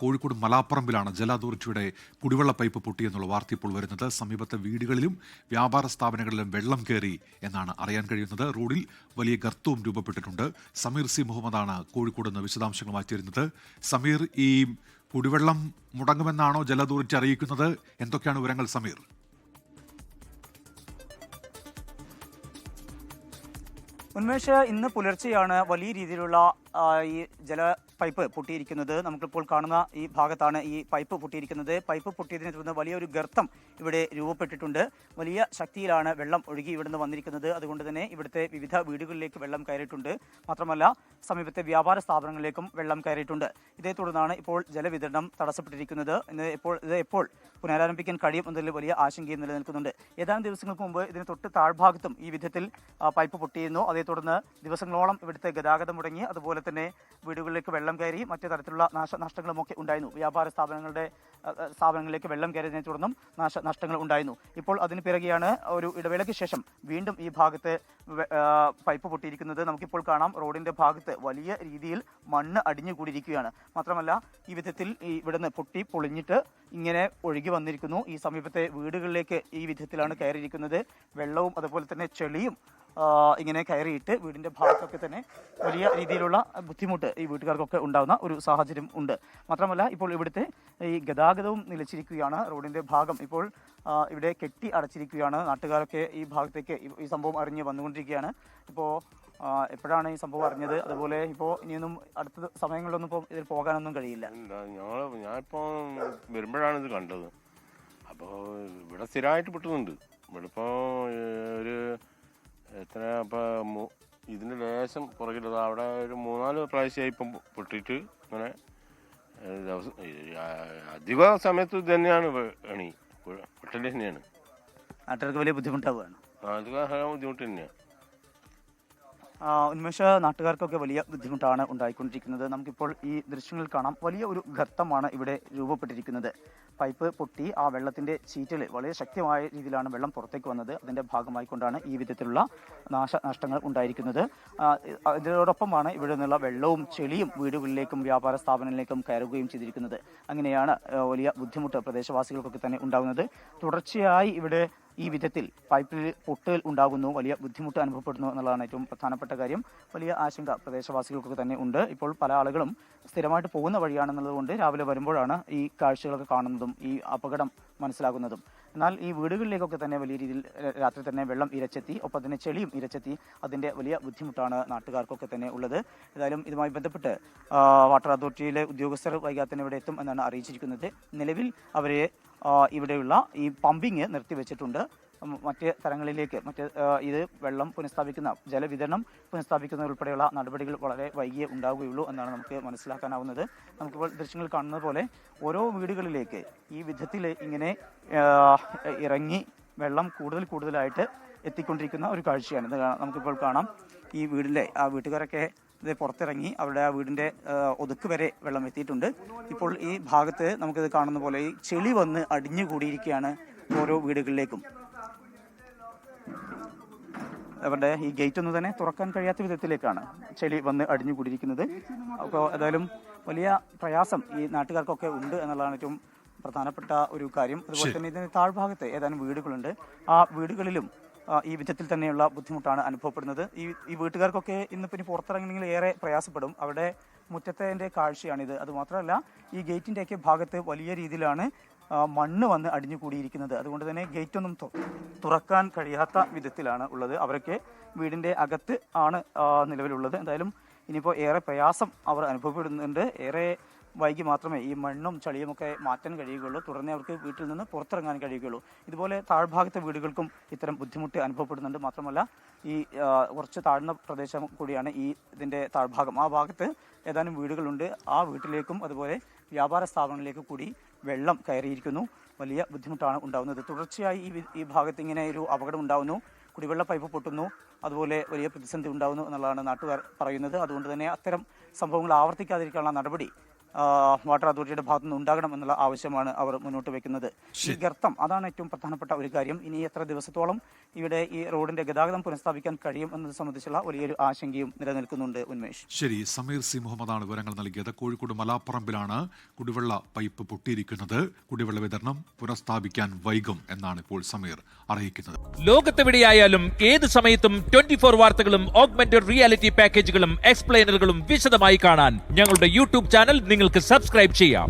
കോഴിക്കോട് മലാപ്പറമ്പിലാണ് ജല അതോറിറ്റിയുടെ കുടിവെള്ള പൈപ്പ് പൊട്ടിയെന്നുള്ള വാർത്ത ഇപ്പോൾ വരുന്നത്. സമീപത്തെ വീടുകളിലും വ്യാപാര സ്ഥാപനങ്ങളിലും വെള്ളം കയറി എന്നാണ് അറിയാൻ കഴിയുന്നത്. റോഡിൽ വലിയ ഗർത്തവും രൂപപ്പെട്ടിട്ടുണ്ട്. സമീർ സി മുഹമ്മദാണ് കോഴിക്കോട് നിന്ന് വിശദാംശങ്ങളുമായി ചേരുന്നത്. സമീർ, ഈ കുടിവെള്ളം മുടങ്ങുമെന്നാണോ ജല അതോറിറ്റി അറിയിക്കുന്നത്? എന്തൊക്കെയാണ് വിവരങ്ങൾ സമീർ? ഉന്മേഷ്, ഇന്ന് പുലർച്ചെയാണ് വലിയ രീതിയിലുള്ള ഈ ജല പൈപ്പ് പൊട്ടിയിരിക്കുന്നത്. നമുക്കിപ്പോൾ കാണുന്ന ഈ ഭാഗത്താണ് ഈ പൈപ്പ് പൊട്ടിയിരിക്കുന്നത്. പൈപ്പ് പൊട്ടിയതിനെ തുടർന്ന് വലിയൊരു ഗർത്തം ഇവിടെ രൂപപ്പെട്ടിട്ടുണ്ട്. വലിയ ശക്തിയിലാണ് വെള്ളം ഒഴുകി ഇവിടുന്ന് വന്നിരിക്കുന്നത്. അതുകൊണ്ട് തന്നെ ഇവിടുത്തെ വിവിധ വീടുകളിലേക്ക് വെള്ളം കയറിയിട്ടുണ്ട്. മാത്രമല്ല സമീപത്തെ വ്യാപാര സ്ഥാപനങ്ങളിലേക്കും വെള്ളം കയറിയിട്ടുണ്ട്. ഇതേ തുടർന്നാണ് ഇപ്പോൾ ജലവിതരണം തടസ്സപ്പെട്ടിരിക്കുന്നത്. ഇത് എപ്പോൾ പുനരാരംഭിക്കാൻ കഴിയും എന്നതിൽ വലിയ ആശങ്കയും നിലനിൽക്കുന്നുണ്ട്. ഏതാനും ദിവസങ്ങൾക്ക് മുമ്പ് ഇതിന് തൊട്ട് താഴ്ഭാഗത്തും ഈ വിധത്തിൽ പൈപ്പ് പൊട്ടിയിരുന്നു. അതേ തുടർന്ന് ദിവസങ്ങളോളം ഇവിടുത്തെ ഗതാഗതം മുടങ്ങി. അതുപോലെ തന്നെ വീടുകളിലേക്ക് വെള്ളം കയറി മറ്റു തരത്തിലുള്ള നാശനഷ്ടങ്ങളുമൊക്കെ ഉണ്ടായിരുന്നു. വ്യാപാര സ്ഥാപനങ്ങളിലേക്ക് വെള്ളം കയറിയതിനെ തുടർന്നും നാശനഷ്ടങ്ങൾ ഉണ്ടായിരുന്നു. ഇപ്പോൾ അതിന് പിറകെയാണ് ഒരു ഇടവേളയ്ക്ക് ശേഷം വീണ്ടും ഈ ഭാഗത്ത് പൈപ്പ് പൊട്ടിയിരിക്കുന്നത്. നമുക്കിപ്പോൾ കാണാം, റോഡിന്റെ ഭാഗത്ത് വലിയ രീതിയിൽ മണ്ണ് അടിഞ്ഞുകൂടിയിരിക്കുകയാണ്. മാത്രമല്ല ഈ വിധത്തിൽ ഇവിടുന്ന് പൊട്ടി പൊളിഞ്ഞിട്ട് ഇങ്ങനെ ഒഴുകി വന്നിരിക്കുന്നു. ഈ സമീപത്തെ വീടുകളിലേക്ക് ഈ വിധത്തിലാണ് കയറിയിരിക്കുന്നത്. വെള്ളവും അതുപോലെ തന്നെ ചെളിയും ഇങ്ങനെ കയറിയിട്ട് വീടിന്റെ ഭാഗത്തൊക്കെ തന്നെ വലിയ രീതിയിലുള്ള ബുദ്ധിമുട്ട് ഈ വീട്ടുകാർക്കൊക്കെ ഉണ്ടാകുന്ന ഒരു സാഹചര്യം ഉണ്ട്. മാത്രമല്ല ഇപ്പോൾ ഇവിടുത്തെ ഈ ഗതാഗതവും നിലച്ചിരിക്കുകയാണ്. റോഡിന്റെ ഭാഗം ഇപ്പോൾ ഇവിടെ കെട്ടി അടച്ചിരിക്കുകയാണ്. നാട്ടുകാരൊക്കെ ഈ ഭാഗത്തേക്ക് ഈ സംഭവം അറിഞ്ഞ് വന്നുകൊണ്ടിരിക്കുകയാണ്. ഇപ്പോൾ എപ്പോഴാണ് ഈ സംഭവം അറിഞ്ഞത്? അതുപോലെ ഇപ്പോൾ ഇനിയൊന്നും അടുത്ത സമയങ്ങളിലൊന്നും ഇപ്പോൾ ഇതിൽ പോകാനൊന്നും കഴിയില്ല. ഞാനിപ്പോൾ വരുമ്പോഴാണ് ഇത് കണ്ടത്. അപ്പോൾ ഇവിടെ സ്ഥിരമായിട്ട് പൊട്ടുന്നുണ്ട്. ഇവിടെ ഇപ്പോൾ ഒരു എത്ര ഇപ്പം ഇതിൻ്റെ ലേശം പുറകിലത് അവിടെ ഒരു 3-4 പ്രാവശ്യമായി ഇപ്പം പൊട്ടിയിട്ട് ഇങ്ങനെ ദിവസം അധിക സമയത്ത് ഇത് തന്നെയാണ് പണി, പൊട്ടൽ തന്നെയാണ്. നാട്ടുകാർക്ക് വലിയ ബുദ്ധിമുട്ടാവുകയാണ്. അധികം ബുദ്ധിമുട്ട് തന്നെയാണ്. ഉന്മേഷ, നാട്ടുകാർക്കൊക്കെ വലിയ ബുദ്ധിമുട്ടാണ് ഉണ്ടായിക്കൊണ്ടിരിക്കുന്നത്. നമുക്കിപ്പോൾ ഈ ദൃശ്യങ്ങൾ കാണാം. വലിയ ഒരു ഗർത്തമാണ് ഇവിടെ രൂപപ്പെട്ടിരിക്കുന്നത്. പൈപ്പ് പൊട്ടി ആ വെള്ളത്തിന്റെ ചീറ്റൽ വളരെ ശക്തമായ രീതിയിലാണ് വെള്ളം പുറത്തേക്ക് വന്നത്. അതിന്റെ ഭാഗമായിക്കൊണ്ടാണ് ഈ വിധത്തിലുള്ള നാശനഷ്ടങ്ങൾ ഉണ്ടായിരിക്കുന്നത്. ഇതിനോടൊപ്പമാണ് ഇവിടെ നിന്നുള്ള വെള്ളവും ചെളിയും വീടുകളിലേക്കും വ്യാപാര സ്ഥാപനങ്ങളിലേക്കും കയറുകയും ചെയ്തിരിക്കുന്നത്. അങ്ങനെയാണ് വലിയ ബുദ്ധിമുട്ട് പ്രദേശവാസികൾക്കൊക്കെ തന്നെ ഉണ്ടാകുന്നത്. തുടർച്ചയായി ഇവിടെ ഈ വിധത്തിൽ പൈപ്പിൽ പൊട്ടൽ ഉണ്ടാകുന്നു, വലിയ ബുദ്ധിമുട്ട് അനുഭവപ്പെടുന്നു എന്നുള്ളതാണ് ഏറ്റവും പ്രധാനപ്പെട്ട കാര്യം. വലിയ ആശങ്ക പ്രദേശവാസികൾക്കൊക്കെ തന്നെ ഉണ്ട്. ഇപ്പോൾ പല ആളുകളും സ്ഥിരമായിട്ട് പോകുന്ന വഴിയാണെന്നുള്ളത് കൊണ്ട് രാവിലെ വരുമ്പോഴാണ് ഈ കാഴ്ചകളൊക്കെ കാണുന്നതും ഈ അപകടം മനസ്സിലാകുന്നതും. എന്നാൽ ഈ വീടുകളിലേക്കൊക്കെ തന്നെ വലിയ രീതിയിൽ രാത്രി തന്നെ വെള്ളം ഇരച്ചെത്തി, ഒപ്പം തന്നെ ചെളിയും ഇരച്ചെത്തി. അതിൻ്റെ വലിയ ബുദ്ധിമുട്ടാണ് നാട്ടുകാർക്കൊക്കെ തന്നെ ഉള്ളത്. ഏതായാലും ഇതുമായി ബന്ധപ്പെട്ട് വാട്ടർ അതോറിറ്റിയിലെ ഉദ്യോഗസ്ഥർ വൈകാതെ തന്നെ ഇവിടെ എത്തും എന്നാണ് അറിയിച്ചിരിക്കുന്നത്. നിലവിൽ അവരെ ഇവിടെയുള്ള ഈ പമ്പിങ് നിർത്തിവെച്ചിട്ടുണ്ട്. മറ്റ് സ്ഥലങ്ങളിലേക്ക് ഇത് വെള്ളം പുനഃസ്ഥാപിക്കുന്ന ജലവിതരണം പുനഃസ്ഥാപിക്കുന്ന ഉൾപ്പെടെയുള്ള നടപടികൾ വളരെ വൈകിയേ ഉണ്ടാവുകയുള്ളൂ എന്നാണ് നമുക്ക് മനസ്സിലാക്കാനാവുന്നത്. നമുക്കിപ്പോൾ ദൃശ്യങ്ങൾ കാണുന്നത് പോലെ ഓരോ വീടുകളിലേക്ക് ഈ വിധത്തിൽ ഇങ്ങനെ ഇറങ്ങി വെള്ളം കൂടുതലായിട്ട് എത്തിക്കൊണ്ടിരിക്കുന്ന ഒരു കാഴ്ചയാണ് ഇത്. നമുക്കിപ്പോൾ കാണാം, ഈ വീട്ടിലെ ആ വീട്ടുകാരൊക്കെ ഇത് പുറത്തിറങ്ങി അവരുടെ ആ വീടിൻ്റെ ഒതുക്ക് വരെ വെള്ളം എത്തിയിട്ടുണ്ട്. ഇപ്പോൾ ഈ ഭാഗത്ത് നമുക്കിത് കാണുന്ന പോലെ ഈ ചെളി വന്ന് അടിഞ്ഞുകൂടിയിരിക്കുകയാണ് ഓരോ വീടുകളിലേക്കും. അവരുടെ ഈ ഗേറ്റ് ഒന്നും തന്നെ തുറക്കാൻ കഴിയാത്ത വിധത്തിലേക്കാണ് ചെളി വന്ന് അടിഞ്ഞുകൂടിയിരിക്കുന്നത്. അപ്പോൾ ഏതായാലും വലിയ പ്രയാസം ഈ നാട്ടുകാർക്കൊക്കെ ഉണ്ട് എന്നുള്ളതാണ് ഏറ്റവും പ്രധാനപ്പെട്ട ഒരു കാര്യം. അതുപോലെ തന്നെ ഇതിന് താഴ്ഭാഗത്ത് ഏതാനും വീടുകളുണ്ട്. ആ വീടുകളിലും ഈ വിധത്തിൽ തന്നെയുള്ള ബുദ്ധിമുട്ടാണ് അനുഭവപ്പെടുന്നത്. ഈ വീട്ടുകാർക്കൊക്കെ ഇന്നിപ്പോൾ ഇനി പുറത്തിറങ്ങണമെങ്കിൽ ഏറെ പ്രയാസപ്പെടും. അവിടെ മുറ്റത്തെ കാഴ്ചയാണിത്. അതുമാത്രമല്ല ഈ ഗേറ്റിൻ്റെയൊക്കെ ഭാഗത്ത് വലിയ രീതിയിലാണ് മണ്ണ് വന്ന് അടിഞ്ഞുകൂടിയിരിക്കുന്നത്. അതുകൊണ്ട് തന്നെ ഗേറ്റൊന്നും തുറക്കാൻ കഴിയാത്ത വിധത്തിലാണ് ഉള്ളത്. അവരൊക്കെ വീടിൻ്റെ അകത്ത് ആണ് നിലവിലുള്ളത്. എന്തായാലും ഇനിയിപ്പോൾ ഏറെ പ്രയാസം അവർ അനുഭവപ്പെടുന്നുണ്ട്. ഏറെ വൈകി മാത്രമേ ഈ മണ്ണും ചളിയുമൊക്കെ മാറ്റാൻ കഴിയുകയുള്ളൂ. തുടർന്ന് അവർക്ക് വീട്ടിൽ നിന്ന് പുറത്തിറങ്ങാൻ കഴിയുകയുള്ളൂ. ഇതുപോലെ താഴ്ഭാഗത്തെ വീടുകൾക്കും ഇത്തരം ബുദ്ധിമുട്ട് അനുഭവപ്പെടുന്നുണ്ട്. മാത്രമല്ല ഈ കുറച്ച് താഴ്ന്ന പ്രദേശം കൂടിയാണ് ഇതിൻ്റെ താഴ്ഭാഗം. ആ ഭാഗത്ത് ഏതാനും വീടുകളുണ്ട്. ആ വീട്ടിലേക്കും അതുപോലെ വ്യാപാര സ്ഥാപനങ്ങളിലേക്കും കൂടി വെള്ളം കയറിയിരിക്കുന്നു. വലിയ ബുദ്ധിമുട്ടാണ് ഉണ്ടാകുന്നത്. തുടർച്ചയായി ഈ ഭാഗത്ത് ഇങ്ങനെ ഒരു അപകടം ഉണ്ടാകുന്നു. കുടിവെള്ള പൈപ്പ് പൊട്ടുന്നു, അതുപോലെ വലിയ പ്രതിസന്ധി ഉണ്ടാകുന്നു എന്നുള്ളതാണ് നാട്ടുകാർ പറയുന്നത്. അതുകൊണ്ട് തന്നെ അത്തരം സംഭവങ്ങൾ ആവർത്തിക്കാതിരിക്കാനുള്ള നടപടി വാട്ടർ അതോറിറ്റിയുടെ ഭാഗത്തു നിന്ന് ഉണ്ടാകണം എന്നുള്ള ആവശ്യമാണ് അവർ മുന്നോട്ട് വെക്കുന്നത്. ഈ ഗർത്തം അതാണ് ഏറ്റവും പ്രധാനപ്പെട്ട ഒരു കാര്യം. ഇനി എത്ര ദിവസത്തോളം ഇവിടെ ഈ റോഡിന്റെ ഗതാഗതം പുനഃസ്ഥാപിക്കാൻ കഴിയും എന്നത് സംബന്ധിച്ചുള്ള വലിയൊരു ആശങ്കയും നിലനിൽക്കുന്നുണ്ട്. ഉന്മേഷ്. ശരി, സമീർ സി മുഹമ്മദാണ് വിവരങ്ങൾ നൽകിയത്. കോഴിക്കോട് മലാപ്പറമ്പിലാണ് കുടിവെള്ള പൈപ്പ് പൊട്ടിയിരിക്കുന്നത്. കുടിവെള്ള വിതരണം പുനഃസ്ഥാപിക്കാൻ വൈകും എന്നാണ് ഇപ്പോൾ സമീർ അറിയിക്കുന്നത്. ലോകത്തെവിടെയായാലും ഏത് സമയത്തും 24 വാർത്തകളും ഓഗ്മെന്റഡ് റിയാലിറ്റി പാക്കേജുകളും എക്സ്പ്ലെയിനറുകളും വിശദമായി കാണാൻ ഞങ്ങളുടെ യൂട്യൂബ് ചാനൽ നിങ്ങൾക്ക് സബ്സ്ക്രൈബ് ചെയ്യാം.